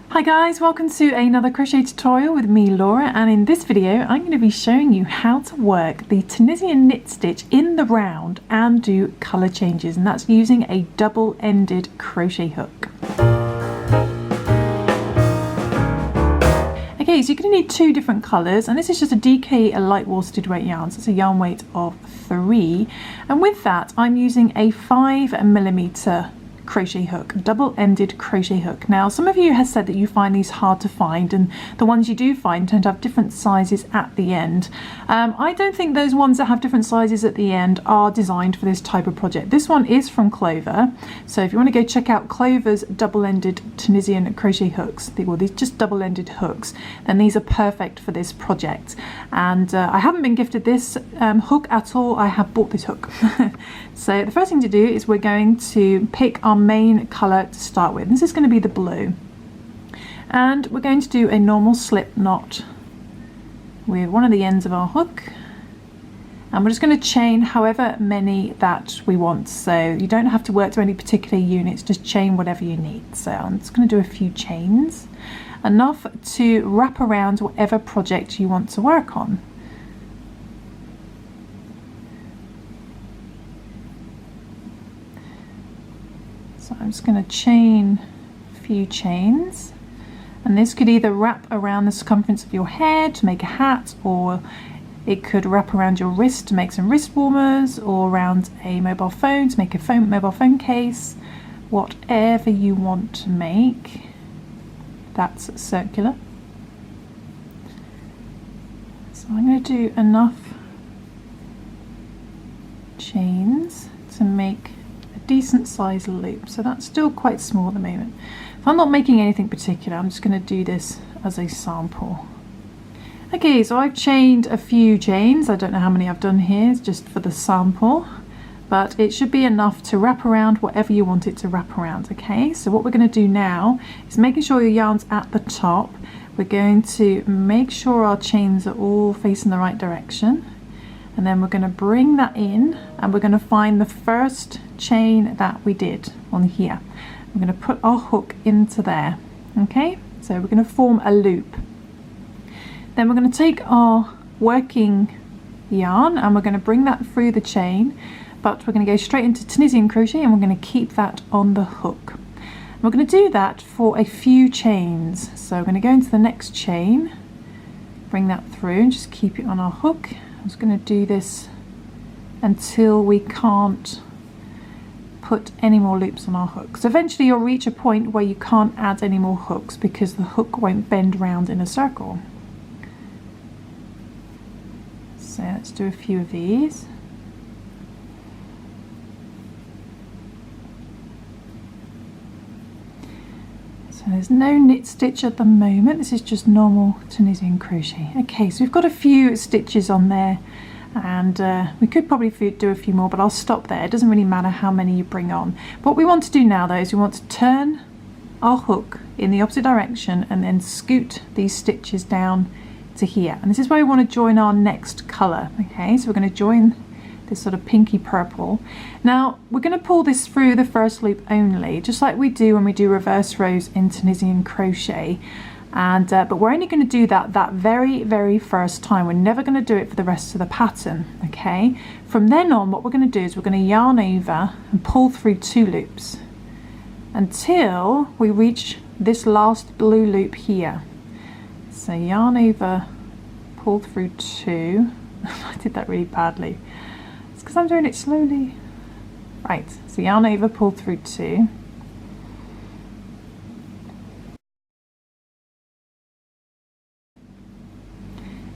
Hi guys, welcome to another crochet tutorial with me, Laura, and in this video I'm going to be showing you how to work the Tunisian knit stitch in the round and do colour changes, and that's using a double-ended crochet hook. Okay, so you're going to need two different colours, and this is just a DK light worsted weight yarn, so it's a yarn weight of 3, and with that I'm using a 5mm crochet hook, double-ended crochet hook. Now some of you have said that you find these hard to find, and the ones you do find tend to have different sizes at the end. I don't think those ones that have different sizes at the end are designed for this type of project. This one is from Clover, so if you want to go check out Clover's double-ended Tunisian crochet hooks, well, these just double-ended hooks, then these are perfect for this project. And I haven't been gifted this hook at all, I have bought this hook. So the first thing to do is we're going to pick our main colour to start with. This is going to be the blue, and we're going to do a normal slip knot with one of the ends of our hook, and we're just going to chain however many that we want, so you don't have to work to any particular units, just chain whatever you need. So I'm just going to do a few chains, enough to wrap around whatever project you want to work on. So I'm just going to chain a few chains, and this could either wrap around the circumference of your head to make a hat, or it could wrap around your wrist to make some wrist warmers, or around a mobile phone to make a mobile phone case. Whatever you want to make, that's circular. So I'm going to do enough chains to make decent size loop, so that's still quite small at the moment. If I'm not making anything particular, I'm just going to do this as a sample. Okay, so I've chained a few chains. I don't know how many I've done here, it's just for the sample, but it should be enough to wrap around whatever you want it to wrap around. Okay, so what we're going to do now is making sure your yarn's at the top. We're going to make sure our chains are all facing the right direction, and then we're going to bring that in, and we're going to find the first chain that we did on here. We're going to put our hook into there. Okay, so we're going to form a loop. Then we're going to take our working yarn and we're going to bring that through the chain, but we're going to go straight into Tunisian crochet, and we're going to keep that on the hook. And we're going to do that for a few chains. So we're going to go into the next chain, bring that through, and just keep it on our hook. I'm just going to do this until we can't put any more loops on our hooks. So eventually you'll reach a point where you can't add any more hooks because the hook won't bend round in a circle. So let's do a few of these. So there's no knit stitch at the moment, this is just normal Tunisian crochet. Okay, so we've got a few stitches on there, and we could probably do a few more, but I'll stop there. It doesn't really matter how many you bring on. What we want to do now though is we want to turn our hook in the opposite direction and then scoot these stitches down to here, and this is where we want to join our next colour. Okay, so we're going to join this sort of pinky purple. Now we're going to pull this through the first loop only, just like we do when we do reverse rows in Tunisian crochet, and but we're only going to do that very first time. We're never going to do it for the rest of the pattern. Okay, from then on what we're going to do is we're going to yarn over and pull through 2 loops until we reach this last blue loop here. So yarn over, pull through 2. I did that really badly, it's because I'm doing it slowly. Right, so yarn over, pull through 2.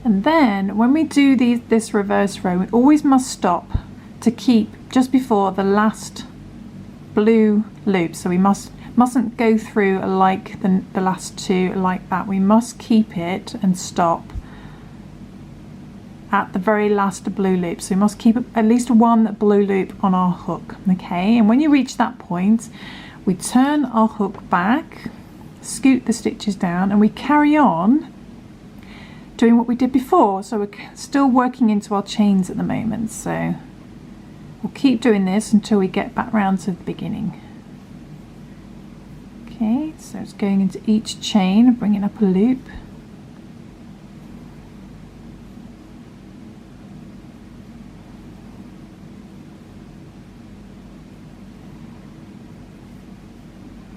And then when we do this reverse row, we always must stop to keep just before the last blue loop. So we mustn't go through like the last 2 like that. We must keep it and stop at the very last blue loop. So we must keep at least one blue loop on our hook. Okay, and when you reach that point, we turn our hook back, scoot the stitches down, and we carry on doing what we did before. So we're still working into our chains at the moment, so we'll keep doing this until we get back round to the beginning. Okay. Okay, so it's going into each chain and bringing up a loop.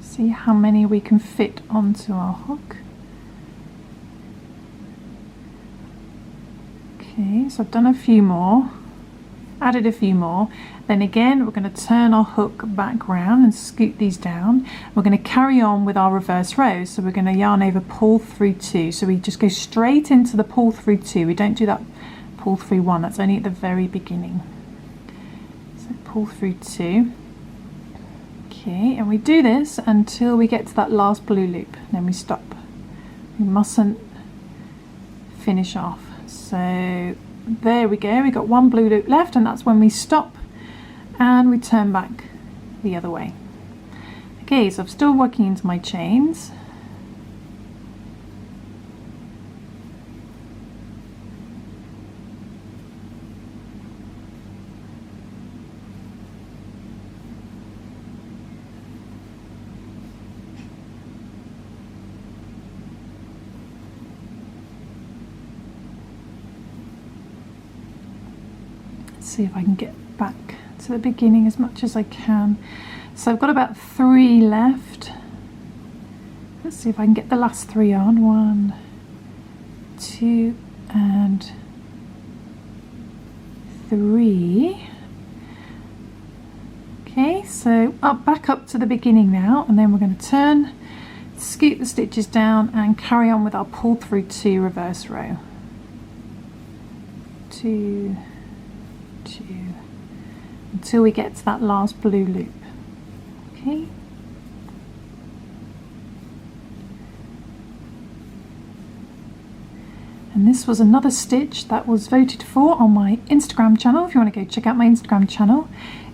See how many we can fit onto our hook. Okay, so I've done a few more, added a few more. Then again, we're going to turn our hook back round and scoot these down. We're going to carry on with our reverse rows. So we're going to yarn over, pull through 2. So we just go straight into the pull through 2. We don't do that pull through 1. That's only at the very beginning. So pull through 2. Okay, and we do this until we get to that last blue loop. Then we stop. We mustn't finish off. So there we go. We got one blue loop left, and that's when we stop and we turn back the other way. Okay, so I'm still working into my chains. See if I can get back to the beginning as much as I can. So I've got about 3 left. Let's see if I can get the last 3 on. 1, 2 and 3. Okay, so back up to the beginning now, and then we're going to turn, scoot the stitches down and carry on with our pull through 2 reverse row. 2, 2 until we get to that last blue loop. Okay, and this was another stitch that was voted for on my Instagram channel. If you want to go check out my Instagram channel,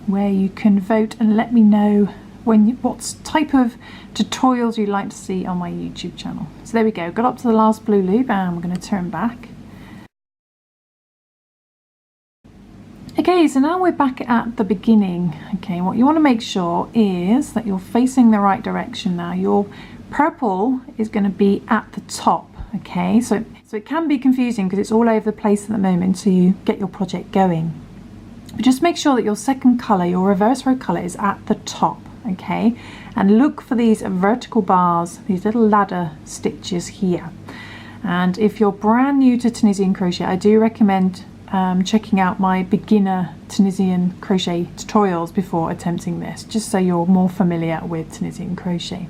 where you can vote and let me know what type of tutorials you'd like to see on my YouTube channel. So there we go, got up to the last blue loop and we're going to turn back. Okay, so now we're back at the beginning. Okay, what you want to make sure is that you're facing the right direction now. Your purple is going to be at the top. Okay, so it can be confusing because it's all over the place at the moment until you get your project going. But just make sure that your second colour, your reverse row colour, is at the top. Okay, and look for these vertical bars, these little ladder stitches here. And if you're brand new to Tunisian crochet, I do recommend checking out my beginner Tunisian crochet tutorials before attempting this, just so you're more familiar with Tunisian crochet.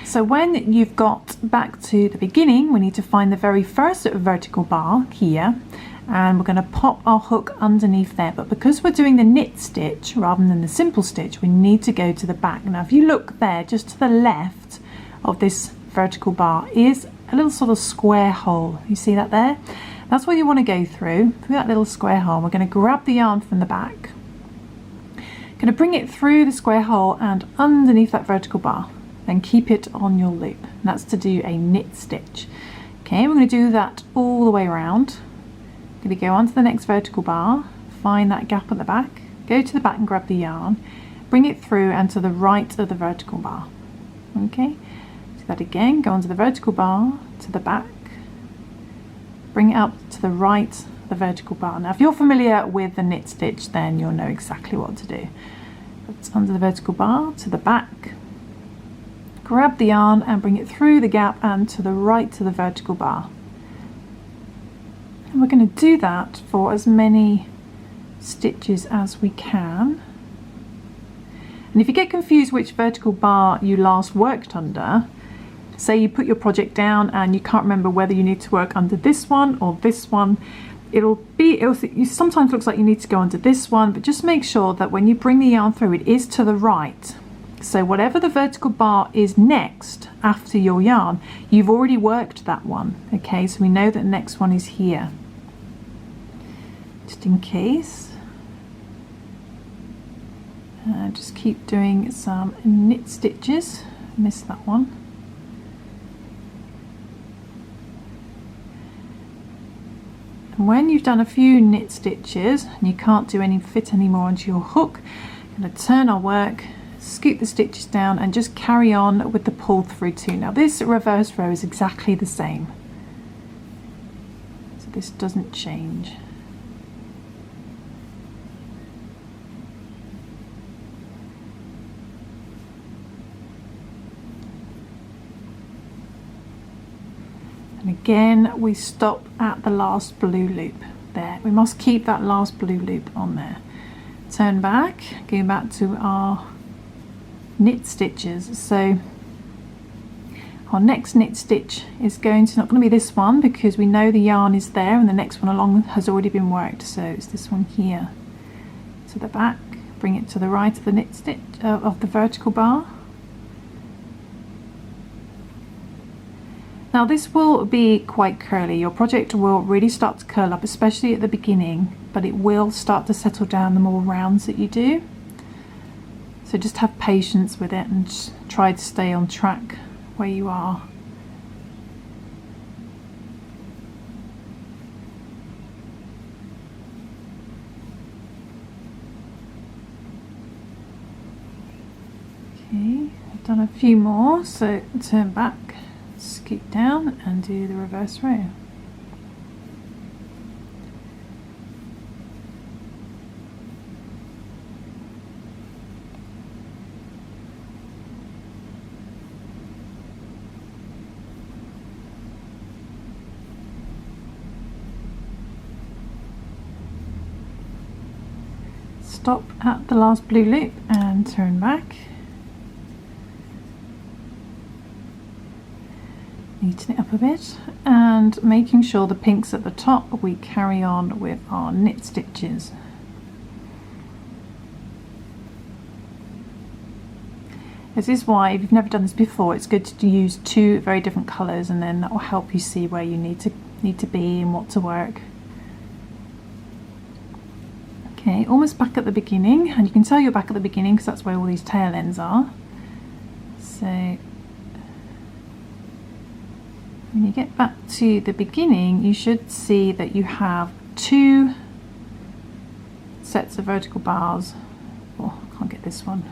So when you've got back to the beginning, we need to find the very first vertical bar here, and we're going to pop our hook underneath there. But because we're doing the knit stitch rather than the simple stitch, we need to go to the back. Now if you look there, just to the left of this vertical bar is a little sort of square hole. You see that there? That's what you want to go through that little square hole. We're going to grab the yarn from the back, going to bring it through the square hole and underneath that vertical bar, then keep it on your loop. And that's to do a knit stitch. Okay, we're going to do that all the way around. Going to go onto the next vertical bar, find that gap at the back, go to the back and grab the yarn, bring it through and to the right of the vertical bar. Okay, do that again, go onto the vertical bar, to the back, bring it up to the right of the vertical bar. Now if you're familiar with the knit stitch, then you'll know exactly what to do. It's under the vertical bar, to the back, grab the yarn and bring it through the gap and to the right of the vertical bar. And we're going to do that for as many stitches as we can. And if you get confused which vertical bar you last worked under, say you put your project down and you can't remember whether you need to work under this one or this one, it sometimes looks like you need to go under this one, but just make sure that when you bring the yarn through, it is to the right. So whatever the vertical bar is next after your yarn, you've already worked that one. Okay, so we know that the next one is here. Just in case. Just keep doing some knit stitches. Missed that one. And when you've done a few knit stitches and you can't do any fit anymore onto your hook, I'm going to turn our work scoop the stitches down and just carry on with the pull through 2. Now this reverse row is exactly the same, so this doesn't change. And again we stop at the last blue loop there. We must keep that last blue loop on there. Turn back, go back to our knit stitches. So our next knit stitch is not going to be this one, because we know the yarn is there and the next one along has already been worked, so it's this one here. To the back, bring it to the right of the knit stitch of the vertical bar. Now this will be quite curly. Your project will really start to curl up, especially at the beginning, but it will start to settle down the more rounds that you do. So just have patience with it and just try to stay on track where you are. Okay, I've done a few more, so turn back, scoop down and do the reverse row. Stop at the last blue loop and turn back. Neaten it up a bit and making sure the pink's at the top, we carry on with our knit stitches. This is why, if you've never done this before, it's good to use 2 very different colours, and then that will help you see where you need to be and what to work. Okay, almost back at the beginning, and you can tell you're back at the beginning because that's where all these tail ends are. So when you get back to the beginning, you should see that you have 2 sets of vertical bars. Oh, I can't get this one.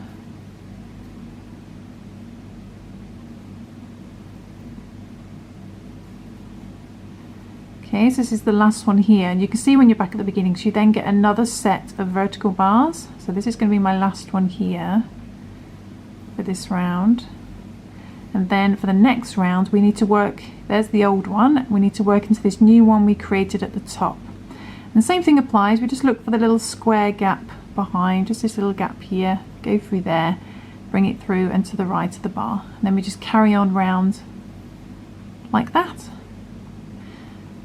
Okay, so this is the last one here, and you can see when you're back at the beginning, so you then get another set of vertical bars. So this is going to be my last one here for this round, and then for the next round we need to work, there's the old one, we need to work into this new one we created at the top. And the same thing applies, we just look for the little square gap behind, just this little gap here, go through there, bring it through and to the right of the bar, and then we just carry on round like that.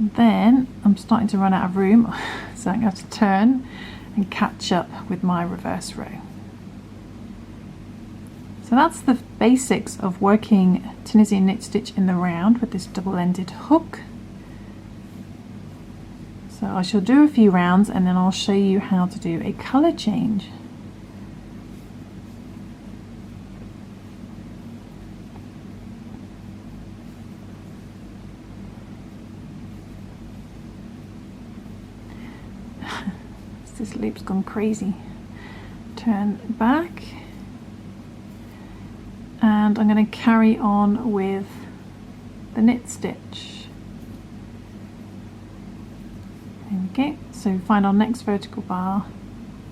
Then I'm starting to run out of room, so I'm going to have to turn and catch up with my reverse row. So that's the basics of working Tunisian knit stitch in the round with this double-ended hook. So I shall do a few rounds and then I'll show you how to do a colour change. This loop's gone crazy. Turn back, and I'm going to carry on with the knit stitch. There we go. So find our next vertical bar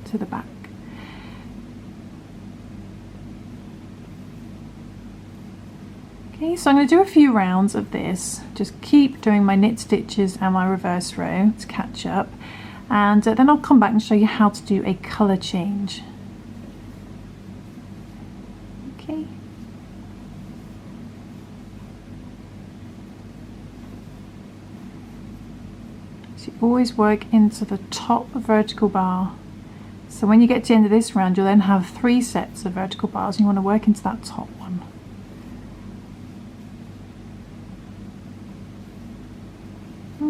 to the back. Okay, so I'm going to do a few rounds of this. Just keep doing my knit stitches and my reverse row to catch up. And then I'll come back and show you how to do a colour change. Okay. So you always work into the top vertical bar. So when you get to the end of this round, you'll then have 3 sets of vertical bars, and you want to work into that top one.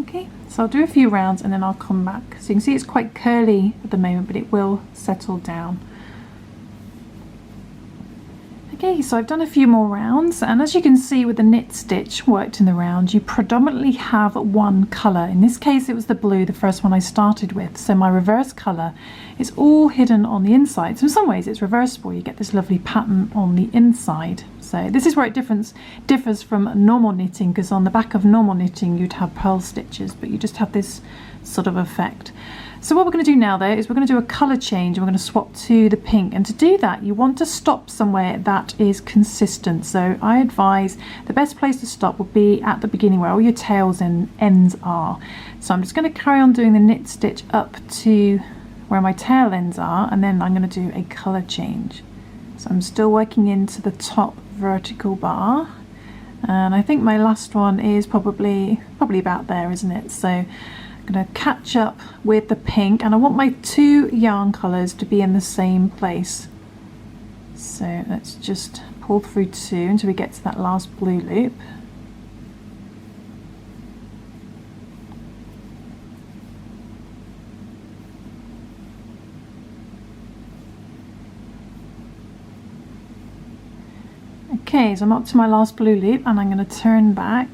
Okay, so I'll do a few rounds and then I'll come back. So you can see it's quite curly at the moment, but it will settle down. Okay, so I've done a few more rounds, and as you can see with the knit stitch worked in the round, you predominantly have one colour. In this case it was the blue, the first one I started with, so my reverse colour is all hidden on the inside. So in some ways it's reversible, you get this lovely pattern on the inside. So this is where it differs from normal knitting, because on the back of normal knitting you'd have purl stitches, but you just have this sort of effect. So what we're going to do now though is we're going to do a colour change, and we're going to swap to the pink, and to do that you want to stop somewhere that is consistent. So I advise the best place to stop would be at the beginning where all your tails and ends are. So I'm just going to carry on doing the knit stitch up to where my tail ends are, and then I'm going to do a colour change. So I'm still working into the top vertical bar, and I think my last one is probably about there, isn't it? So I'm going to catch up with the pink, and I want my two yarn colours to be in the same place. So let's just pull through two until we get to that last blue loop. Okay, so I'm up to my last blue loop, and I'm going to turn back.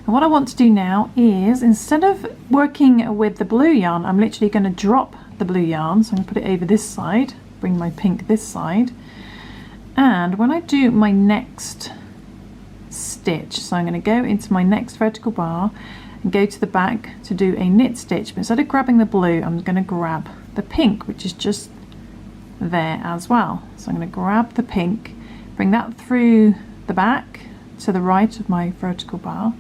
And what I want to do now is, instead of working with the blue yarn, I'm literally going to drop the blue yarn. So I'm going to put it over this side, bring my pink this side. And when I do my next stitch, so I'm going to go into my next vertical bar and go to the back to do a knit stitch. But instead of grabbing the blue, I'm going to grab the pink, which is just there as well. So I'm going to grab the pink, bring that through the back to the right of my vertical bar,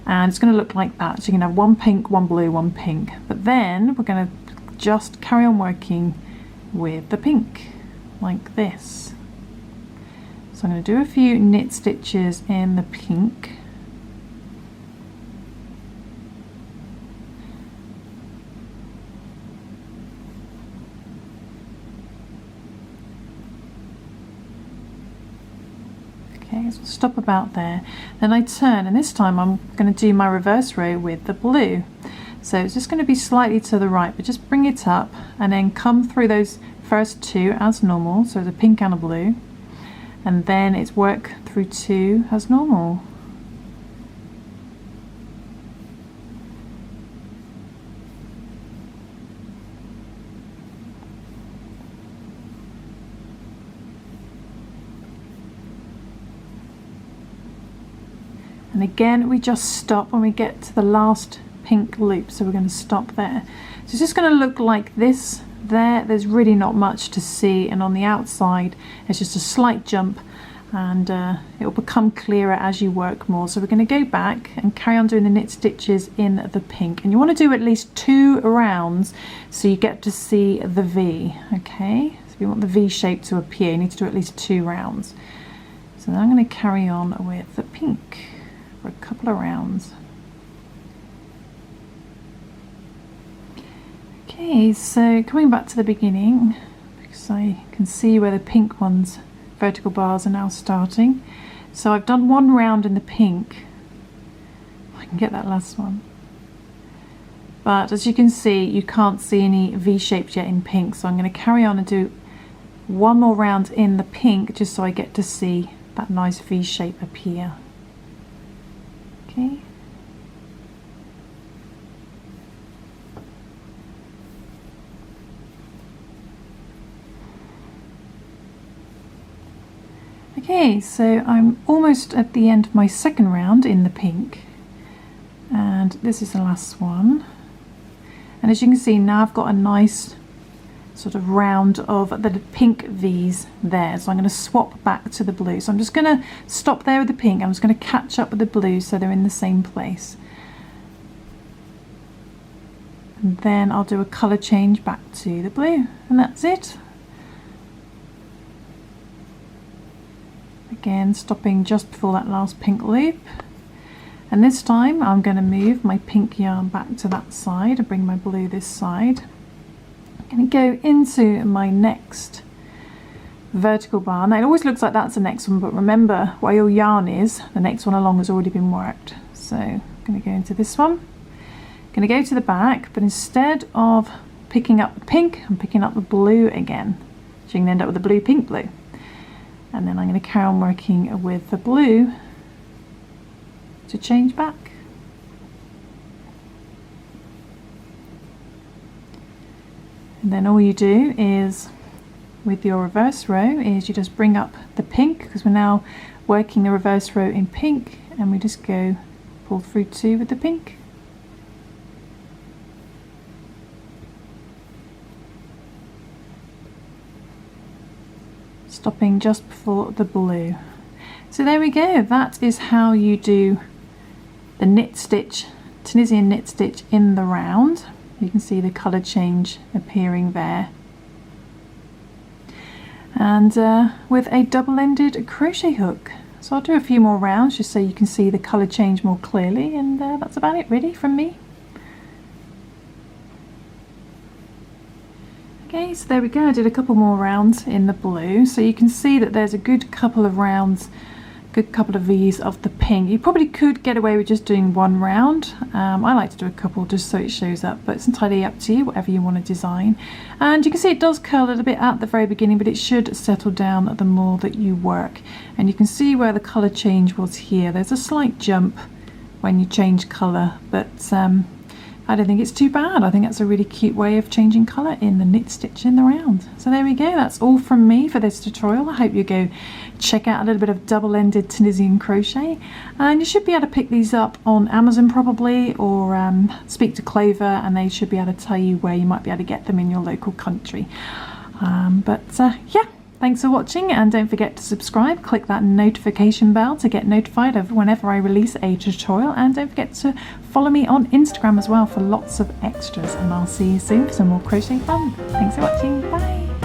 and it's going to look like that. So you can have one pink, one blue, one pink, but then we're going to just carry on working with the pink like this. So I'm going to do a few knit stitches in the pink. Okay, so stop about there. Then I turn, and this time I'm going to do my reverse row with the blue. So it's just going to be slightly to the right, but just bring it up and then come through those first two as normal. So the pink and a blue, and then it's work through two as normal. And again we just stop when we get to the last pink loop, so we're going to stop there. So it's just going to look like this there. There's really not much to see, and on the outside it's just a slight jump, and it will become clearer as you work more. So we're going to go back and carry on doing the knit stitches in the pink, and you want to do at least 2 rounds so you get to see the V. Okay, so if you want the V shape to appear, you need to do at least 2 rounds. So then I'm going to carry on with the pink for a couple of rounds. Okay, so coming back to the beginning, because I can see where the pink one's vertical bars are now starting. So I've done 1 round in the pink. I can get that last one. But as you can see, you can't see any V shapes yet in pink, so I'm going to carry on and do 1 more round in the pink just so I get to see that nice V shape appear. Okay. Okay, so I'm almost at the end of my second round in the pink, and this is the last one. And as you can see, now I've got a nice sort of round of the pink V's there. So I'm going to swap back to the blue. So I'm just going to stop there with the pink. I'm just going to catch up with the blue so they're in the same place. And then I'll do a colour change back to the blue, and that's it. Again, stopping just before that last pink loop, and this time I'm going to move my pink yarn back to that side and bring my blue this side. I'm going to go into my next vertical bar. Now it always looks like that's the next one, but remember where your yarn is, the next one along has already been worked. So I'm going to go into this one, I'm going to go to the back, but instead of picking up the pink, I'm picking up the blue again, so you can end up with a blue, pink, blue. and then I'm going to carry on working with the blue to change back. And then all you do is, with your reverse row, is you just bring up the pink, because we're now working the reverse row in pink, and we just go pull through 2 with the pink. Stopping just before the blue. So there we go, that is how you do the knit stitch, Tunisian knit stitch in the round. You can see the colour change appearing there. And with a double-ended crochet hook. So I'll do a few more rounds just so you can see the colour change more clearly, and that's about it really from me. Okay, so there we go, I did a couple more rounds in the blue, so you can see that there's a good couple of rounds, good couple of V's of the pink. You probably could get away with just doing 1 round. I like to do a couple just so it shows up, but it's entirely up to you, whatever you want to design. And you can see it does curl a little bit at the very beginning, but it should settle down the more that you work. And you can see where the colour change was here. There's a slight jump when you change colour, but I don't think it's too bad. I think that's a really cute way of changing colour in the knit stitch in the round. So there we go, that's all from me for this tutorial. I hope you go check out a little bit of double-ended Tunisian crochet, and you should be able to pick these up on Amazon probably, or speak to Clover and they should be able to tell you where you might be able to get them in your local country. Yeah. Thanks for watching, and don't forget to subscribe, click that notification bell to get notified of whenever I release a tutorial, and don't forget to follow me on Instagram as well for lots of extras, and I'll see you soon for some more crochet fun. Thanks for watching, bye!